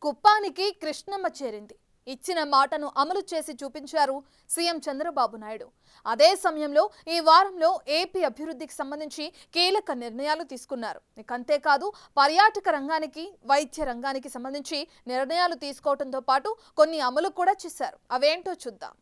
కుప్పానికి కృష్ణమ్మ చేరింది. ఇచ్చిన మాటను అమలు చేసి చూపించారు సీఎం చంద్రబాబు నాయుడు. అదే సమయంలో ఈ వారంలో ఏపీ అభివృద్ధికి సంబంధించి కీలక నిర్ణయాలు తీసుకున్నారు. అంతేకాదు పర్యాటక రంగానికి, వైద్య రంగానికి సంబంధించి నిర్ణయాలు తీసుకోవడంతో పాటు కొన్ని అమలు కూడా చేశారు. అవేంటో చూద్దాం.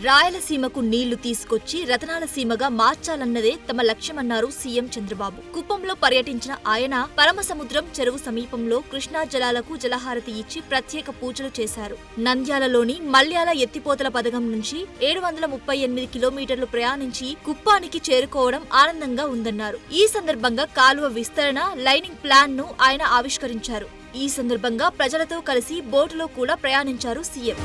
రాయలసీమకు నీళ్లు తీసుకొచ్చి రతనాల సీమగా మార్చాలన్నదే తమ లక్ష్యమన్నారు సీఎం చంద్రబాబు. కుప్పంలో పర్యటించిన ఆయన పరమసముద్రం చెరువు సమీపంలో కృష్ణా జలాలకు జలహారతి ఇచ్చి ప్రత్యేక పూజలు చేశారు. నంద్యాలలోని మల్యాల ఎత్తిపోతల పథకం నుంచి 738 కిలోమీటర్లు ప్రయాణించి కుప్పానికి చేరుకోవడం ఆనందంగా ఉందన్నారు. ఈ సందర్భంగా కాలువ విస్తరణ, లైనింగ్ ప్లాన్ ను ఆయన ఆవిష్కరించారు. ఈ సందర్భంగా ప్రజలతో కలిసి బోటులో కూడా ప్రయాణించారు సీఎం.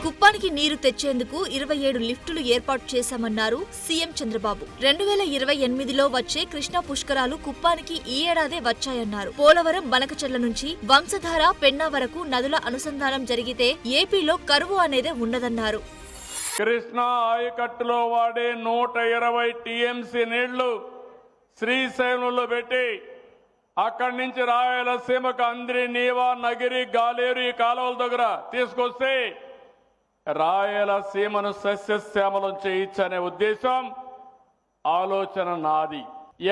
కుప్పానికి నీరు తెచ్చేందుకు 27 లిఫ్టులు ఏర్పాటు చేశామన్నారు సీఎం చంద్రబాబు. 2028లో వచ్చే కృష్ణా పుష్కరాలు కుప్పానికి ఈ ఏడాదే వచ్చాయన్నారు. పోలవరం, బనకచెర్ల నుంచి వంశధార, పెన్నా వరకు నదుల అనుసంధానం జరిగితే ఏపీలో కరువు అనేదే ఉండదన్నారు. కృష్ణా ఆయకట్టులో వాడే 120 టీఎంసీ నీళ్లు శ్రీశైలంలో పెట్టి అక్కడి నుంచి రాయలసీమకు అంద్రి, నీవా, నగిరి, గాలేరు ఈ కాలువల దగ్గర తీసుకొస్తే రాయలసీమను సస్యశ్యామలం చేయించనే ఉద్దేశం, ఆలోచన నాది.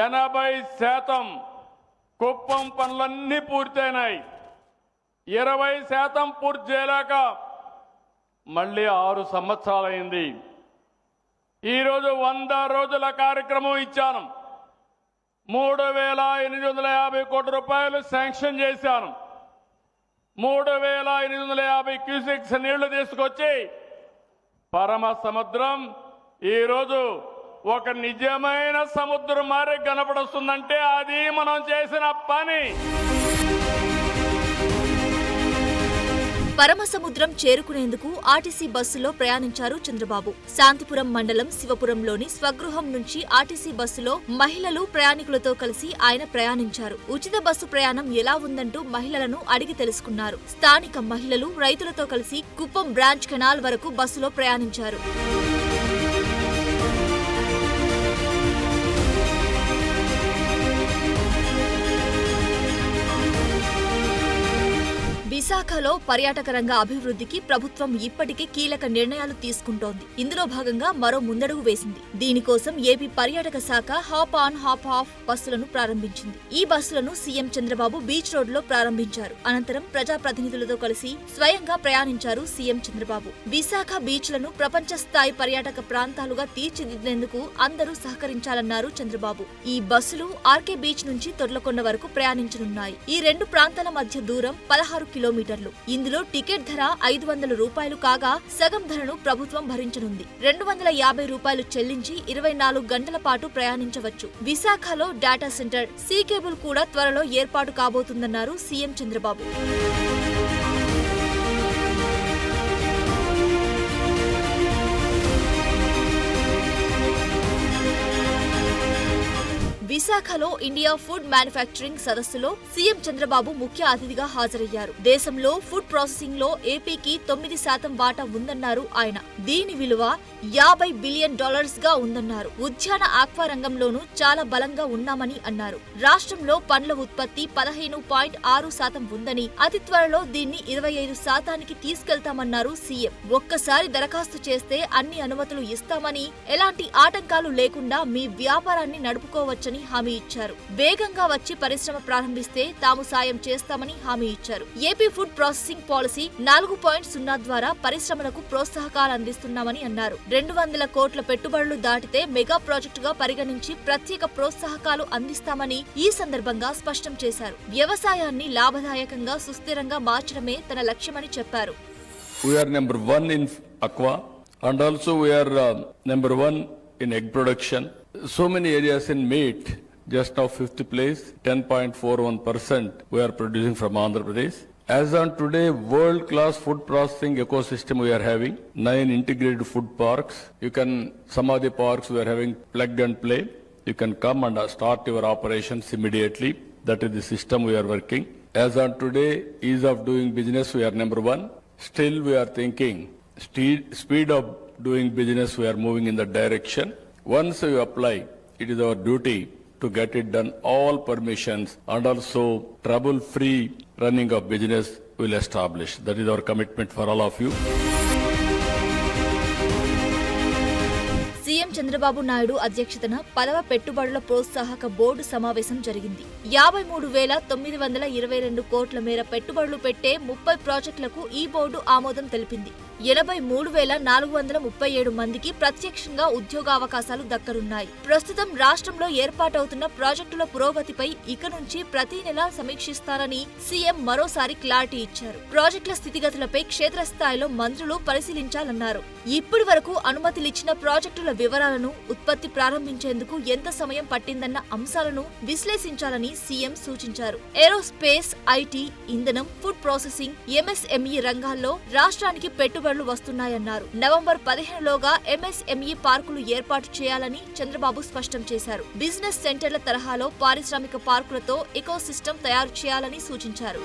80% కుప్పం పనులన్నీ పూర్తయినాయి. 20% పూర్తి చేయలేక మళ్ళీ 6 సంవత్సరాలైంది. ఈరోజు 100 రోజుల కార్యక్రమం ఇచ్చాను. 3,850 కోట్ల రూపాయలు శాంక్షన్ చేశాను. 3,850 క్యూసెక్స్ నీళ్లు తీసుకొచ్చి పరమ సముద్రం ఈరోజు ఒక నిజమైన సముద్రం మారి కనపడుతుందంటే అది మనం చేసిన పని. పరమసముద్రం చేరుకునేందుకు ఆర్టీసీ బస్సులో ప్రయాణించారు చంద్రబాబు. శాంతిపురం మండలం శివపురంలోని స్వగృహం నుంచి ఆర్టీసీ బస్సులో మహిళలు, ప్రయాణికులతో కలిసి ఆయన ప్రయాణించారు. ఉచిత బస్సు ప్రయాణం ఎలా ఉందంటూ మహిళలను అడిగి తెలుసుకున్నారు. స్థానిక మహిళలు, రైతులతో కలిసి కుప్పం బ్రాంచ్ కెనాల్ వరకు బస్సులో ప్రయాణించారు. విశాఖలో పర్యాటక రంగ అభివృద్ధికి ప్రభుత్వం ఇప్పటికే కీలక నిర్ణయాలు తీసుకుంటోంది. ఇందులో భాగంగా మరో ముందడుగు వేసింది. దీనికోసం ఏపీ పర్యాటక శాఖ హాప్ ఆన్ హాప్ ఆఫ్ బస్సులను ప్రారంభించింది. ఈ బస్సులను సీఎం చంద్రబాబు బీచ్ రోడ్ లో ప్రారంభించారు. అనంతరం ప్రజాప్రతినిధులతో కలిసి స్వయంగా ప్రయాణించారు సీఎం చంద్రబాబు. విశాఖ బీచ్లను ప్రపంచ స్థాయి పర్యాటక ప్రాంతాలుగా తీర్చిదిద్దేందుకు అందరూ సహకరించాలన్నారు చంద్రబాబు. ఈ బస్సులు ఆర్కే బీచ్ నుంచి తొర్లకొండ వరకు ప్రయాణించనున్నాయి. ఈ 2 ప్రాంతాల మధ్య దూరం 16 కిలోమీటర్లు. ఇందులో టికెట్ ధర 500 రూపాయలు కాగా సగం ధరను ప్రభుత్వం భరించనుంది. 250 రూపాయలు చెల్లించి 24 గంటల పాటు ప్రయాణించవచ్చు. విశాఖలో డేటా సెంటర్, సీ కేబుల్ కూడా త్వరలో ఏర్పాటు కాబోతుందన్నారు సీఎం చంద్రబాబు. విశాఖలో ఇండియా ఫుడ్ మ్యానుఫ్యాక్చరింగ్ సదస్సులో సీఎం చంద్రబాబు ముఖ్య అతిథిగా హాజరయ్యారు. దేశంలో ఫుడ్ ప్రాసెసింగ్ లో ఏపీకి 9% వాటా ఉందన్నారు ఆయన. దీని విలువ $50 బిలియన్ గా ఉందన్నారు. ఉద్యాన ఆక్వా రంగంలోనూ చాలా బలంగా ఉన్నామని అన్నారు. రాష్ట్రంలో పండ్ల ఉత్పత్తి 15.6% ఉందని, అతి త్వరలో దీన్ని 25% తీసుకెళ్తామన్నారు సీఎం. ఒక్కసారి దరఖాస్తు చేస్తే అన్ని అనుమతులు ఇస్తామని, ఎలాంటి ఆటంకాలు లేకుండా మీ వ్యాపారాన్ని నడుపుకోవచ్చని హామీ ఇచ్చారు. వేగంగా వచ్చి పరిశ్రమ ప్రారంభిస్తే తాము సాయం చేస్తామని హామీ ఇచ్చారు. ఏపీ ఫుడ్ ప్రాసెసింగ్ పాలసీ 4.0 ద్వారా పరిశ్రమలకు ప్రోత్సాహకాలు అందిస్తున్నామని అన్నారు. 200 కోట్ల పెట్టుబడులు దాటితే మెగా ప్రాజెక్టుగా పరిగణించి ప్రత్యేక ప్రోత్సాహకాలు అందిస్తామని ఈ సందర్భంగా స్పష్టం చేశారు. వ్యవసాయాన్ని లాభదాయకంగా, సుస్థిరంగా మార్చడమే తన లక్ష్యమని చెప్పారు. We are number 1 in aqua and also we are number 1 in egg production. So many areas in meat, just now 5th place, 10.41% we are producing from Andhra Pradesh. As on today, world-class food processing ecosystem we are having, 9 integrated food parks. Some of the parks we are having plug and play. You can come and start your operations immediately. That is the system we are working. As on today, ease of doing business, we are number 1. Still we are thinking, speed of doing business, we are moving in that direction. Once you apply, it is our duty to get it done, all permissions, and also trouble-free running of business will establish. That is our commitment for all of you. CM Chandrababu Naidu అధ్యక్షతన 10వ పెట్టుబడుల ప్రోత్సాహక board సమావేశం జరిగింది. 53,922 కోట్ల మేర పెట్టుబడులు పెట్టే 30 ప్రాజెక్టులకు ఈ బోర్డు ఆమోదం తెలిపింది. 83,437 మందికి ప్రత్యక్షంగా ఉద్యోగావకాశాలు దక్కనున్నాయి. ప్రస్తుతం రాష్ట్రంలో ఏర్పాటవుతున్న ప్రాజెక్టుల పురోగతిపై ఇక నుంచి ప్రతి నెల సమీక్షిస్తారని సీఎం మరోసారి క్లారిటీ ఇచ్చారు. ప్రాజెక్టుల స్థితిగతులపై క్షేత్రస్థాయిలో మంత్రులు పరిశీలించాలన్నారు. ఇప్పటి వరకు అనుమతులిచ్చిన ప్రాజెక్టుల వివరాలను, ఉత్పత్తి ప్రారంభించేందుకు ఎంత సమయం పట్టిందన్న అంశాలను విశ్లేషించాలని సీఎం సూచించారు. ఏరోస్పేస్, ఐటీ, ఇంధనం, ఫుడ్ ప్రాసెసింగ్, ఎంఎస్ఎంఈ రంగాల్లో రాష్ట్రానికి పెట్టుబడులు వస్తున్నాయన్నారు. నవంబర్ 15లోగా ఎంఎస్ఎంఈ పార్కులు ఏర్పాటు చేయాలని చంద్రబాబు స్పష్టం చేశారు. బిజినెస్ సెంటర్ల తరహాలో పారిశ్రామిక పార్కులతో ఎకోసిస్టమ్ తయారు చేయాలని సూచించారు.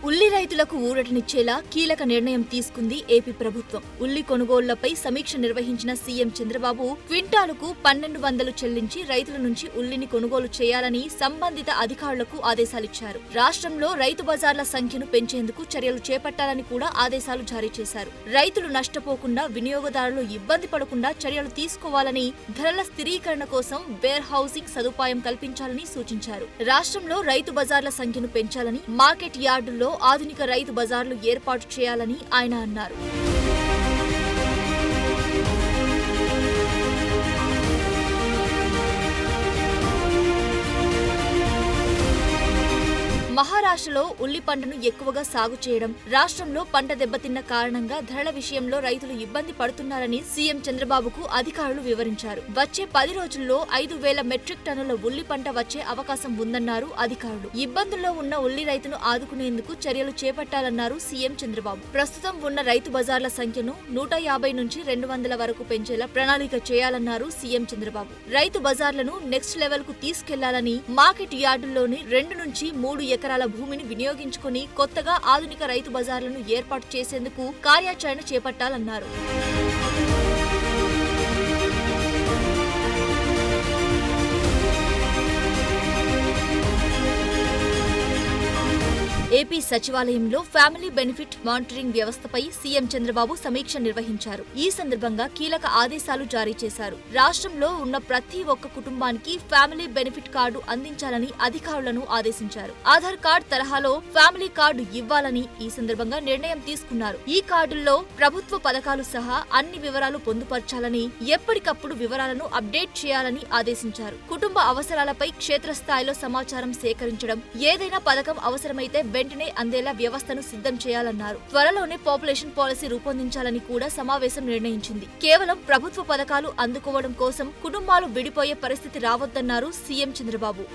ఉల్లి రైతులకు ఊరటనిచ్చేలా కీలక నిర్ణయం తీసుకుంది ఏపీ ప్రభుత్వం. ఉల్లి కొనుగోళ్లపై సమీక్ష నిర్వహించిన సీఎం చంద్రబాబు క్వింటాలుకు 1,200 చెల్లించి రైతుల నుంచి ఉల్లిని కొనుగోలు చేయాలని సంబంధిత అధికారులకు ఆదేశాలిచ్చారు. రాష్ట్రంలో రైతు బజార్ల సంఖ్యను పెంచేందుకు చర్యలు చేపట్టాలని కూడా ఆదేశాలు జారీ చేశారు. రైతులు నష్టపోకుండా, వినియోగదారులు ఇబ్బంది పడకుండా చర్యలు తీసుకోవాలని, ధరల స్థిరీకరణ కోసం వేర్ హౌసింగ్ సదుపాయం కల్పించాలని సూచించారు. రాష్ట్రంలో రైతు బజార్ల సంఖ్యను పెంచాలని, మార్కెట్ యార్డుల్లో ఆధునిక రైతు బజార్లు ఏర్పాటు చేయాలని ఆయన అన్నారు. మహారాష్ట్రలో ఉల్లి పంటను ఎక్కువగా సాగు చేయడం, రాష్ట్రంలో పంట దెబ్బతిన్న కారణంగా ధరల విషయంలో రైతులు ఇబ్బంది పడుతున్నారని సీఎం చంద్రబాబుకు అధికారులు వివరించారు. వచ్చే 10 రోజుల్లో 5,000 మెట్రిక్ టన్నుల ఉల్లి పంట వచ్చే అవకాశం ఉందన్నారు అధికారులు. ఇబ్బందుల్లో ఉన్న ఉల్లి రైతును ఆదుకునేందుకు చర్యలు చేపట్టాలన్నారు సీఎం చంద్రబాబు. ప్రస్తుతం ఉన్న రైతు బజార్ల సంఖ్యను 150 నుంచి 200 వరకు పెంచేలా ప్రణాళిక చేయాలన్నారు సీఎం చంద్రబాబు. రైతు బజార్లను నెక్స్ట్ లెవెల్ కు తీసుకెళ్లాలని, మార్కెట్ యార్డుల్లోని 2 నుంచి 3 ఎకరాల భూమిని వినియోగించుకుని కొత్తగా ఆధునిక రైతు బజార్లను ఏర్పాటు చేసేందుకు కార్యాచరణ చేపట్టాలన్నారు. ఏపీ సచివాలయంలో ఫ్యామిలీ బెనిఫిట్ మానిటరింగ్ వ్యవస్థపై సీఎం చంద్రబాబు సమీక్ష నిర్వహించారు. ఈ సందర్భంగా కీలక ఆదేశాలు జారీ చేశారు. రాష్ట్రంలో ఉన్న ప్రతి ఒక్క కుటుంబానికి ఫ్యామిలీ బెనిఫిట్ కార్డు అందించాలని అధికారులను ఆదేశించారు. ఆధార్ కార్డు తరహాలో ఫ్యామిలీ కార్డు ఇవ్వాలని ఈ సందర్భంగా నిర్ణయం తీసుకున్నారు. ఈ కార్డుల్లో ప్రభుత్వ పథకాలు సహా అన్ని వివరాలు పొందుపర్చాలని, ఎప్పటికప్పుడు వివరాలను అప్డేట్ చేయాలని ఆదేశించారు. కుటుంబ అవసరాలపై క్షేత్రస్థాయిలో సమాచారం సేకరించడం, ఏదైనా పథకం అవసరమైతే వెంటనే అందేలా వ్యవస్థను సిద్ధం చేయాలన్నారు. త్వరలోనే పాపులేషన్ పాలసీ రూపొందించాలని కూడా సమావేశం నిర్ణయించింది. కేవలం ప్రభుత్వ పథకాలు అందుకోవడం కోసం కుటుంబాలు విడిపోయే పరిస్థితి రావద్దన్నారు సీఎం చంద్రబాబు.